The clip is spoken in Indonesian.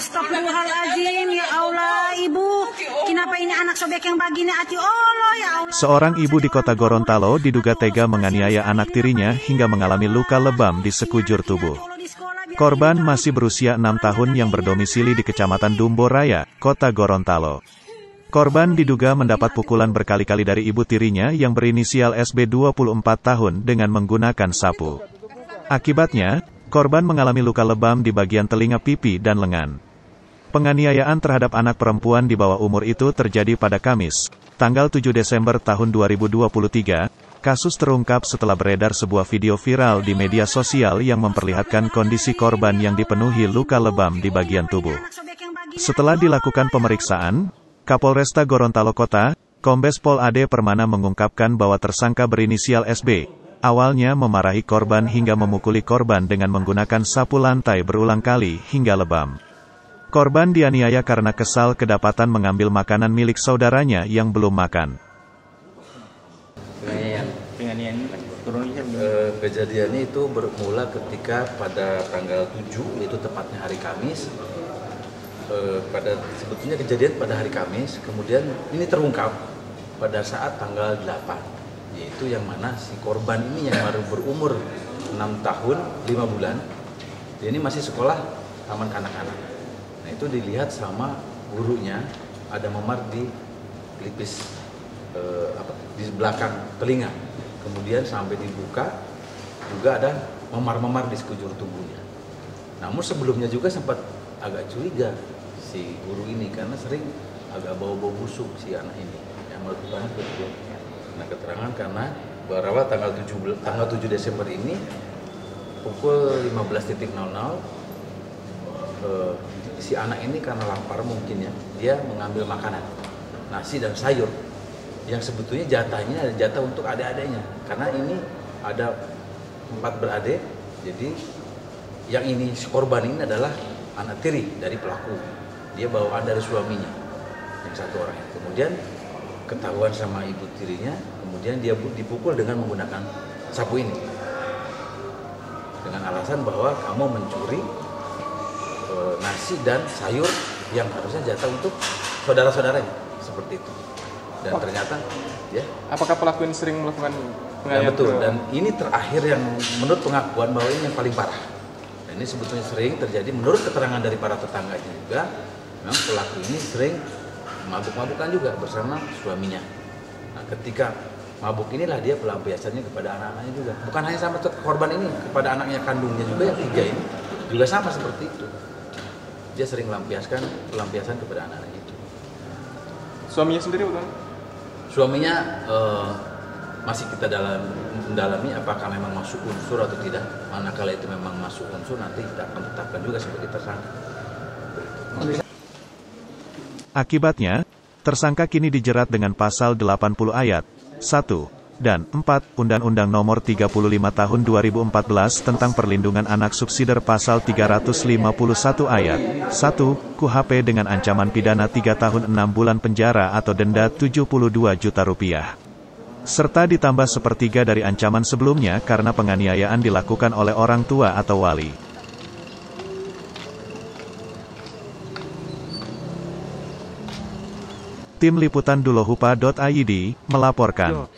Astagfirullahaladzim, ya Allah, Ibu. Kenapa ini anak sobek yang begini, Ati Allah, ya Allah. Seorang ibu di kota Gorontalo diduga tega menganiaya anak tirinya hingga mengalami luka lebam di sekujur tubuh. Korban masih berusia 6 tahun yang berdomisili di Kecamatan Dumbo Raya, Kota Gorontalo. Korban diduga mendapat pukulan berkali-kali dari ibu tirinya yang berinisial SB 24 tahun dengan menggunakan sapu. Akibatnya, korban mengalami luka lebam di bagian telinga pipi dan lengan. Penganiayaan terhadap anak perempuan di bawah umur itu terjadi pada Kamis, tanggal 7 Desember tahun 2023. Kasus terungkap setelah beredar sebuah video viral di media sosial yang memperlihatkan kondisi korban yang dipenuhi luka lebam di bagian tubuh. Setelah dilakukan pemeriksaan, Kapolresta Gorontalo Kota, Kombes Pol Ade Permana mengungkapkan bahwa tersangka berinisial SB, awalnya memarahi korban hingga memukuli korban dengan menggunakan sapu lantai berulang kali hingga lebam. Korban dianiaya karena kesal kedapatan mengambil makanan milik saudaranya yang belum makan. Kejadiannya itu bermula ketika pada tanggal 7, itu tepatnya hari Kamis. Sebetulnya kejadian pada hari Kamis, kemudian ini terungkap pada saat tanggal 8, yaitu yang mana si korban ini yang baru berumur 6 tahun 5 bulan, dia ini masih sekolah taman kanak-kanak. Nah itu dilihat sama gurunya ada memar di pelipis di belakang telinga, kemudian sampai dibuka juga ada memar-memar di sekujur tubuhnya. Namun sebelumnya juga sempat agak curiga si guru ini karena sering agak bau-bau busuk si anak ini yang melakukan itu. Nah keterangan karena bahwa tanggal 7 Desember ini pukul 15.00 si anak ini karena lapar mungkin ya, dia mengambil makanan nasi dan sayur yang sebetulnya jatahnya ada jatah untuk adik-adiknya karena ini ada 4 beradik. Jadi yang ini si korban ini adalah anak tiri dari pelaku, dia bawaan dari suaminya yang satu orang. Kemudian ketahuan sama ibu tirinya, kemudian dia dipukul dengan menggunakan sapu ini dengan alasan bahwa kamu mencuri nasi dan sayur yang harusnya jatah untuk saudara-saudaranya, seperti itu. Dan ternyata ya, apakah pelaku ini sering melakukan penganiayaan? Ya, betul. Dan ini terakhir yang menurut pengakuan bahwa ini yang paling parah. Dan ini sebetulnya sering terjadi menurut keterangan dari para tetangganya juga. Memang pelaku ini sering mabuk-mabukan juga bersama suaminya. Nah, ketika mabuk inilah dia pelampiasannya kepada anak-anaknya juga. Bukan hanya sama korban ini, kepada anaknya kandungnya juga yang 3 ini juga sama seperti itu. Dia sering pelampiasan kepada anak-anaknya itu. Suaminya sendiri bukan? Suaminya masih kita mendalami apakah memang masuk unsur atau tidak. Manakala itu memang masuk unsur, nanti kita akan tetapkan juga sebagai tersangka. Akibatnya, tersangka kini dijerat dengan pasal 80 ayat 1 dan 4 Undang-Undang Nomor 35 Tahun 2014 tentang Perlindungan Anak subsider pasal 351 ayat 1 KUHP dengan ancaman pidana 3 tahun 6 bulan penjara atau denda 72 juta rupiah. Serta ditambah sepertiga dari ancaman sebelumnya karena penganiayaan dilakukan oleh orang tua atau wali. Tim Liputan Dulohupa.id melaporkan.